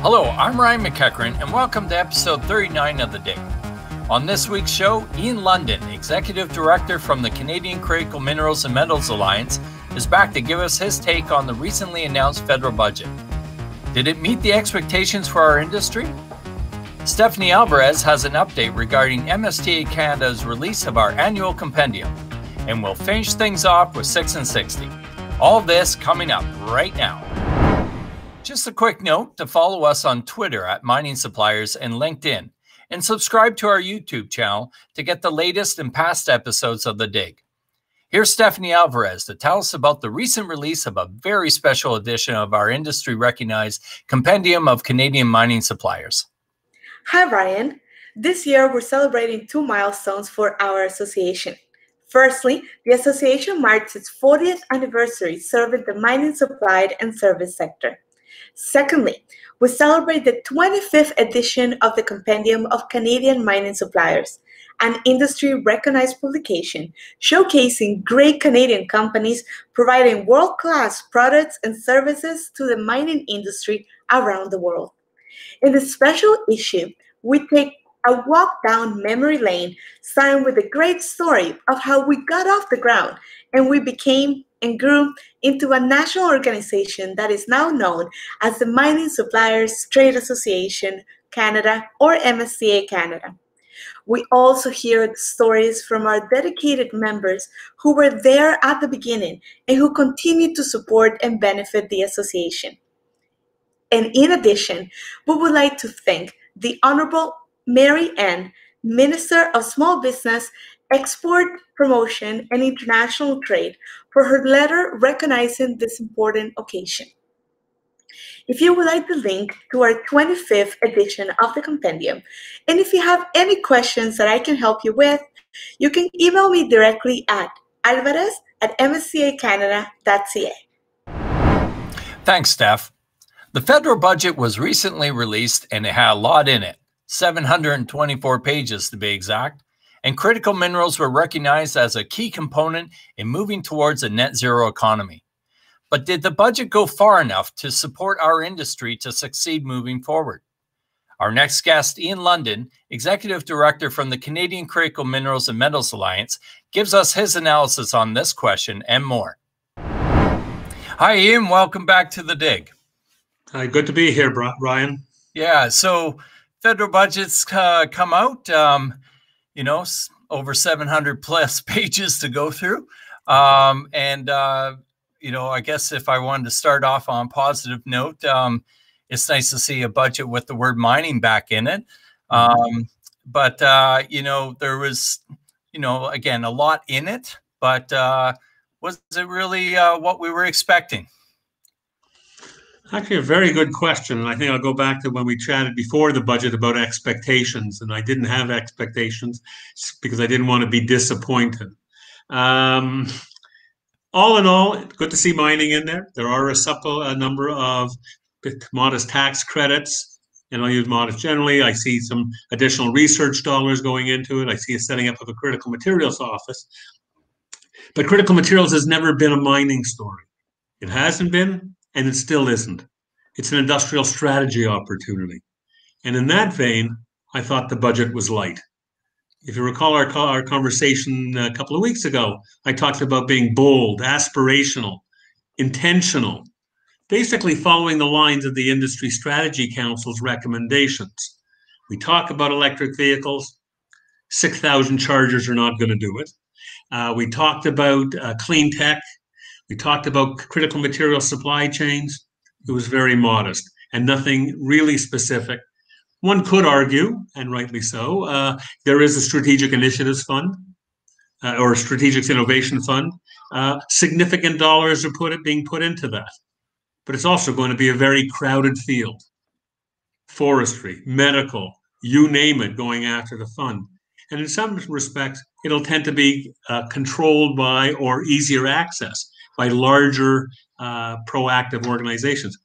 Hello, I'm Ryan McEachern, and welcome to episode 39 of The Dig. On this week's show, Ian London, Executive Director from the Canadian Critical Minerals and Metals Alliance, is back to give us his take on the recently announced federal budget. Did it meet the expectations for our industry? Stephanie Alvarez has an update regarding MSTA Canada's release of our annual compendium, and we'll finish things off with 6 and 60. All this coming up right now. Just a quick note to follow us on Twitter at Mining Suppliers and LinkedIn, and subscribe to our YouTube channel to get the latest and past episodes of The Dig. Here's Stephanie Alvarez to tell us about the recent release of a very special edition of our industry-recognized Compendium of Canadian Mining Suppliers. Hi, Ryan. This year, we're celebrating 2 milestones for our association. Firstly, the association marks its 40th anniversary serving the mining supply and service sector. Secondly, we celebrate the 25th edition of the Compendium of Canadian Mining Suppliers, an industry-recognized publication showcasing great Canadian companies providing world-class products and services to the mining industry around the world. In this special issue, we take a walk down memory lane, starting with a great story of how we got off the ground and we became and grew into a national organization that is now known as the Mining Suppliers Trade Association Canada, or MSTA Canada. We also hear stories from our dedicated members who were there at the beginning and who continue to support and benefit the association. And in addition, we would like to thank the Honorable Mary Ann, Minister of Small Business, Export, Promotion, and International Trade, for her letter recognizing this important occasion. If you would like the link to our 25th edition of the Compendium, and if you have any questions that I can help you with, you can email me directly at alvarez@mstacanada.ca. Thanks, Steph. The federal budget was recently released and it had a lot in it, 724 pages to be exact, and critical minerals were recognized as a key component in moving towards a net zero economy. But did the budget go far enough to support our industry to succeed moving forward? Our next guest, Ian London, Executive Director from the Canadian Critical Minerals and Metals Alliance, gives us his analysis on this question and more. Hi, Ian. Welcome back to The Dig. Hi, good to be here, Ryan. Yeah, so federal budgets come out, over 700 plus pages to go through. I guess if I wanted to start off on a positive note, it's nice to see a budget with the word mining back in it. But there was, again, a lot in it, but was it really what we were expecting? Actually, a very good question. And I think I'll go back to when we chatted before the budget about expectations. And I didn't have expectations because I didn't want to be disappointed. All in all, good to see mining in there. There are a number of modest tax credits, and I'll use modest generally. I see some additional research dollars going into it. I see a setting up of a critical materials office. But critical materials has never been a mining story. It hasn't been, and it still isn't. It's an industrial strategy opportunity. And in that vein, I thought the budget was light. If you recall our conversation a couple of weeks ago, I talked about being bold, aspirational, intentional, basically following the lines of the Industry Strategy Council's recommendations. We talk about electric vehicles. 6,000 chargers are not going to do it. We talked about clean tech. We talked about critical material supply chains. It was very modest and nothing really specific. One could argue, and rightly so, there is a Strategic Initiatives Fund or a Strategic Innovation Fund. Significant dollars are being put into that. But it's also going to be a very crowded field. Forestry, medical, you name it, going after the fund. And in some respects, it'll tend to be controlled by or easier access by larger proactive organizations.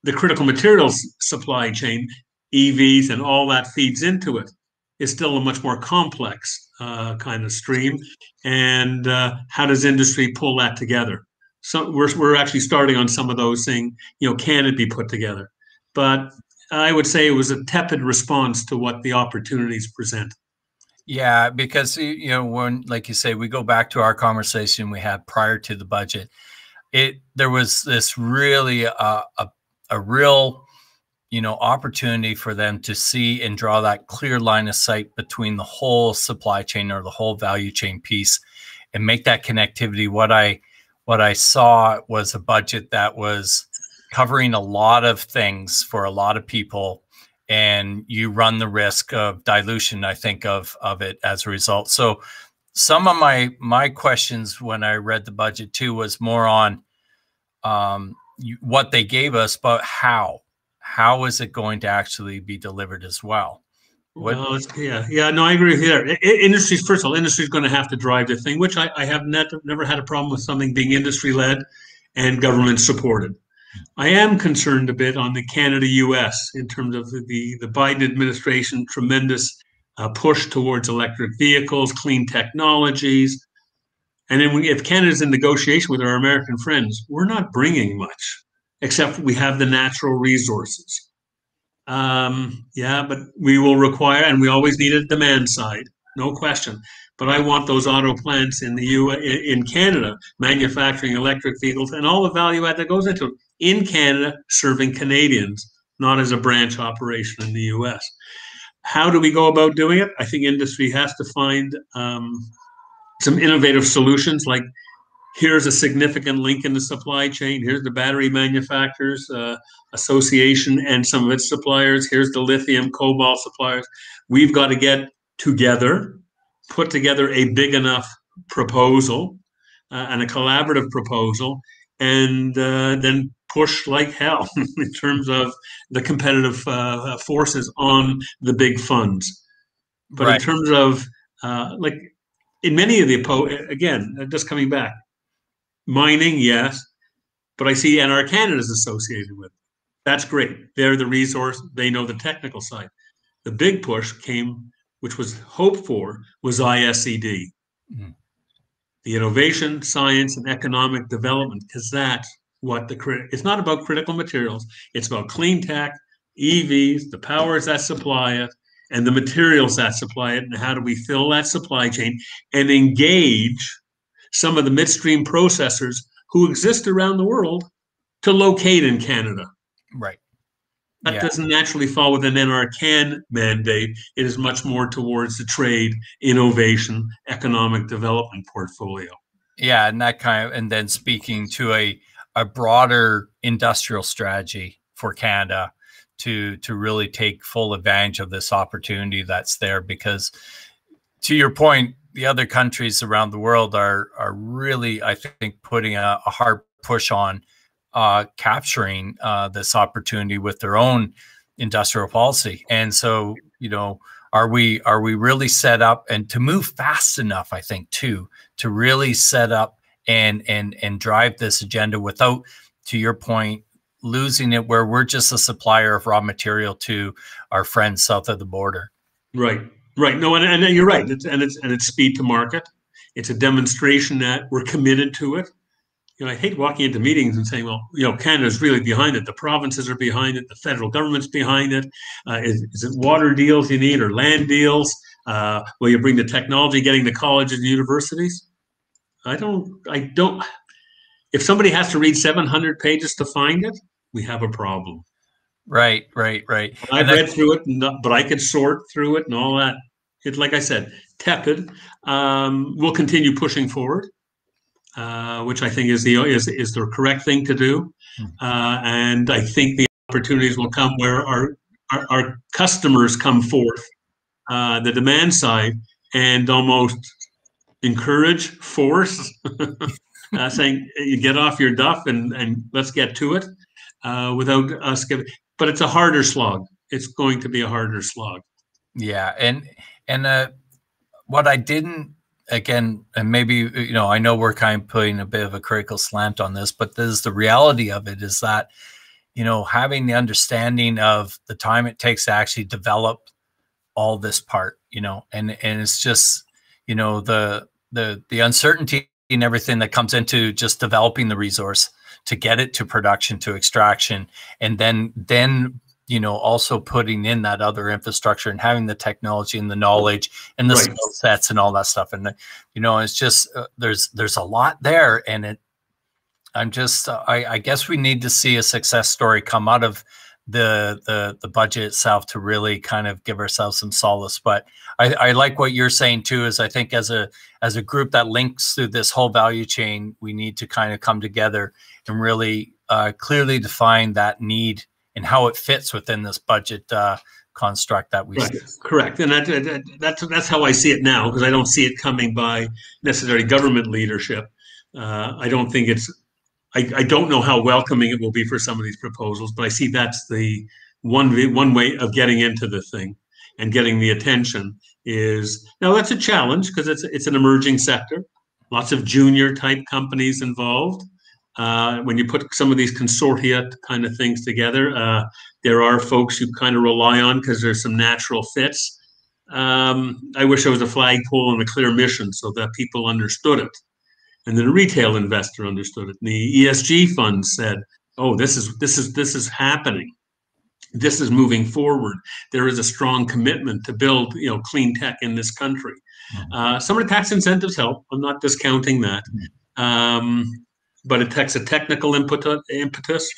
The critical materials supply chain, EVs and all that feeds into it, is still a much more complex kind of stream. And how does industry pull that together? So we're actually starting on some of those, saying, can it be put together? but I would say it was a tepid response to what the opportunities present. Yeah, because when, like you say, we go back to our conversation we had prior to the budget, there was this really a real opportunity for them to see and draw that clear line of sight between the whole supply chain or the whole value chain piece and make that connectivity. What I saw was a budget that was covering a lot of things for a lot of people, and you run the risk of dilution, I think, of it as a result. So some of my questions when I read the budget too was more on what they gave us, but how is it going to actually be delivered as well? Well, no, I agree with you there. Industries, first of all, industry is going to have to drive the thing, which I have never had a problem with something being industry-led and government-supported. I am concerned a bit on the Canada-US in terms of the Biden administration, tremendous push towards electric vehicles, clean technologies. And then if Canada's in negotiation with our American friends, we're not bringing much, except we have the natural resources. But we will require, and we always need a demand side, no question. But I want those auto plants in in Canada manufacturing electric vehicles and all the value add that goes into it in Canada, serving Canadians, not as a branch operation in the US. How do we go about doing it? I think industry has to find some innovative solutions, like here's a significant link in the supply chain. Here's the battery manufacturers association and some of its suppliers. Here's the lithium cobalt suppliers. We've got to get together, put together a big enough proposal and a collaborative proposal, and then push like hell in terms of the competitive forces on the big funds. But in terms of like in many of the again, just coming back, mining, yes, but I see NR Canada is associated with it. That's great. They're the resource. They know the technical side. The big push came, which was hoped for, was ISED. Mm-hmm. The innovation, science, and economic development, because that's what it's not about critical materials. It's about clean tech, EVs, the powers that supply it, and the materials that supply it, and how do we fill that supply chain and engage some of the midstream processors who exist around the world to locate in Canada. Right. That doesn't naturally fall within NRCan mandate. It is much more towards the trade, innovation, economic development portfolio. Yeah, and then speaking to a broader industrial strategy for Canada to really take full advantage of this opportunity that's there, because to your point, the other countries around the world are really, I think, putting a hard push on capturing this opportunity with their own industrial policy. And so, are we really set up and to move fast enough, I think, too, to really set up and drive this agenda without, to your point, losing it where we're just a supplier of raw material to our friends south of the border. Right. No, and you're right. It's speed to market. It's a demonstration that we're committed to it. I hate walking into meetings and saying, well, Canada's really behind it. The provinces are behind it. The federal government's behind it. Is it water deals you need or land deals? Will you bring the technology, getting the colleges and universities? I don't. If somebody has to read 700 pages to find it, we have a problem. Right. I've read through it, but I could sort through it and all that. It's like I said, tepid. We'll continue pushing forward, which I think is the correct thing to do. And I think the opportunities will come where our customers come forth, the demand side, and almost encourage, force, saying you get off your duff and let's get to it without us giving. But it's a harder slog. It's going to be a harder slog. Yeah, and what I didn't, again, and maybe I know we're kind of putting a bit of a critical slant on this, but this is the reality of it, is that having the understanding of the time it takes to actually develop all this part, and it's just the uncertainty and everything that comes into just developing the resource to get it to production, to extraction, and then also putting in that other infrastructure and having the technology and the knowledge and the skill sets and all that stuff. And it's just there's a lot there, and I guess we need to see a success story come out of the budget itself to really kind of give ourselves some solace. But I like what you're saying too, is I think as a group that links through this whole value chain, we need to kind of come together and really clearly define that need and how it fits within this budget construct that we see. Correct. And that's how I see it now, because I don't see it coming by necessarily government leadership. I don't think I don't know how welcoming it will be for some of these proposals, but I see that's the one way of getting into the thing and getting the attention. Is now that's a challenge because it's an emerging sector, lots of junior type companies involved. When you put some of these consortia kind of things together, there are folks you kind of rely on because there's some natural fits. I wish there was a flagpole and a clear mission so that people understood it. And then a retail investor understood it. And the ESG fund said, "Oh, this is happening. This is moving forward. There is a strong commitment to build, clean tech in this country." Some of the tax incentives help. I'm not discounting that, but it takes a technical impetus.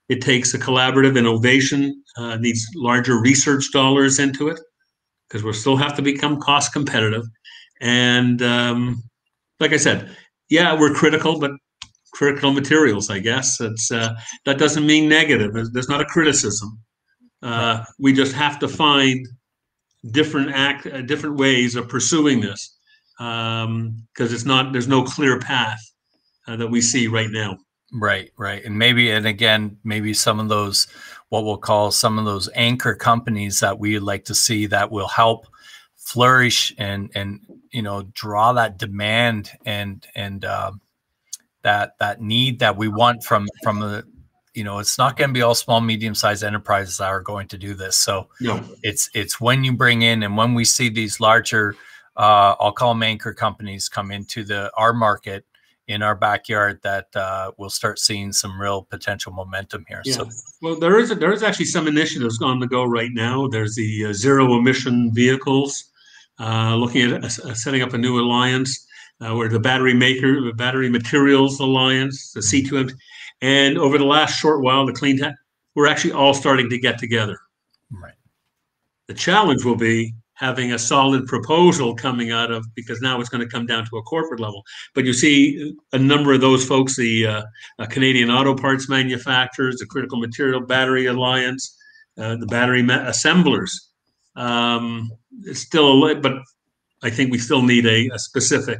It takes a collaborative innovation. Needs larger research dollars into it because we'll still have to become cost competitive. And like I said. Yeah, we're critical, but critical materials, I guess. That doesn't mean negative. There's not a criticism. We just have to find different ways of pursuing this because there's no clear path that we see right now. Right. And maybe some of those, what we'll call some of those anchor companies that we would like to see that will help flourish and draw that demand and that need that we want from the it's not going to be all small medium-sized enterprises that are going to do this. So no. It's when you bring in and when we see these larger I'll call them anchor companies come into our market in our backyard that we'll start seeing some real potential momentum here. Yeah. So well, there is actually some initiatives on the go right now. There's the zero emission vehicles. Looking at setting up a new alliance where the battery materials alliance, the C2M, and over the last short while, the clean tech, we're actually all starting to get together. Right. The challenge will be having a solid proposal coming out of, because now it's going to come down to a corporate level. But you see a number of those folks, the Canadian auto parts manufacturers, the Critical Material Battery Alliance, the battery assemblers. It's still but I think we still need a specific,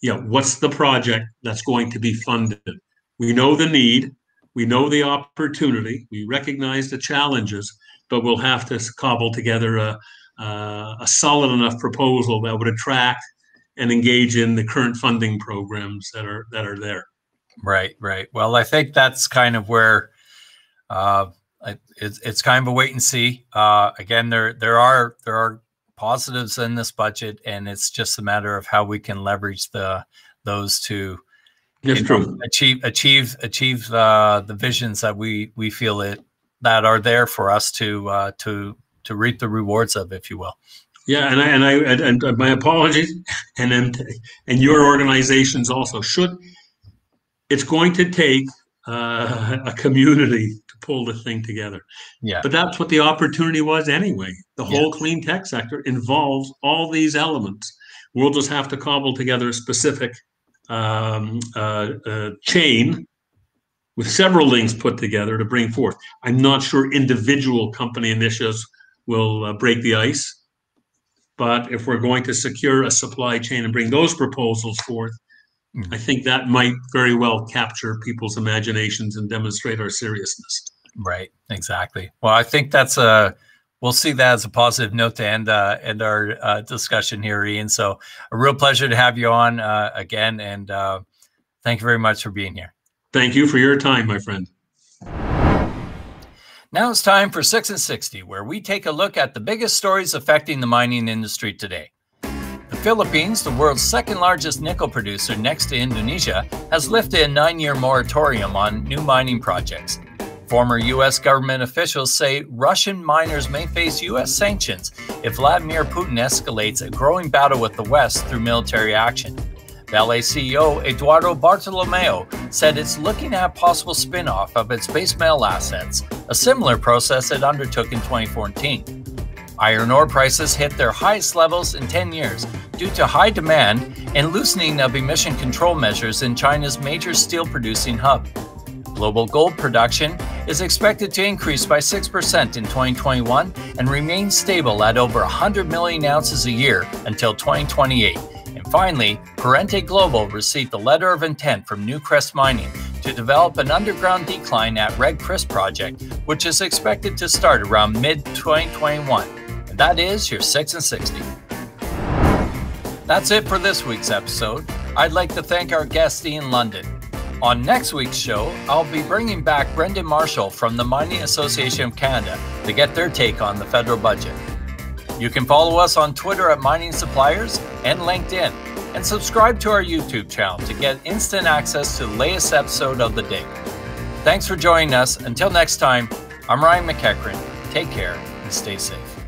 what's the project that's going to be funded? We know the need, we know the opportunity, we recognize the challenges, but we'll have to cobble together a solid enough proposal that would attract and engage in the current funding programs that are there. Right. Well, I think that's kind of where it's kind of a wait and see. Again, there are positives in this budget, and it's just a matter of how we can leverage those to achieve the visions that we feel that are there for us to reap the rewards of, if you will. Yeah, and my apologies, and your organizations also should. It's going to take a community to pull the thing together. Yeah. But that's what the opportunity was anyway. The whole clean tech sector involves all these elements. We'll just have to cobble together a specific chain with several links put together to bring forth. I'm not sure individual company initiatives will break the ice, but if we're going to secure a supply chain and bring those proposals forth, I think that might very well capture people's imaginations and demonstrate our seriousness. Right, exactly. Well, I think we'll see that as a positive note to end our discussion here, Ian. So a real pleasure to have you on again, and thank you very much for being here. Thank you for your time, my friend. Now it's time for 6 in 60, where we take a look at the biggest stories affecting the mining industry today. The Philippines, the world's second-largest nickel producer next to Indonesia, has lifted a 9-year moratorium on new mining projects. Former U.S. government officials say Russian miners may face U.S. sanctions if Vladimir Putin escalates a growing battle with the West through military action. Vale CEO Eduardo Bartolomeo said it's looking at a possible spin-off of its base metal assets, a similar process it undertook in 2014. Iron ore prices hit their highest levels in 10 years due to high demand and loosening of emission control measures in China's major steel-producing hub. Global gold production is expected to increase by 6% in 2021 and remain stable at over 100 million ounces a year until 2028. And finally, Parente Global received a letter of intent from Newcrest Mining to develop an underground decline at Red Chris project, which is expected to start around mid-2021. And that is your 6 and 60. That's it for this week's episode. I'd like to thank our guest Ian London. On next week's show, I'll be bringing back Brendan Marshall from the Mining Association of Canada to get their take on the federal budget. You can follow us on Twitter at Mining Suppliers and LinkedIn, and subscribe to our YouTube channel to get instant access to the latest episode of the day. Thanks for joining us. Until next time, I'm Ryan McEachern. Take care and stay safe.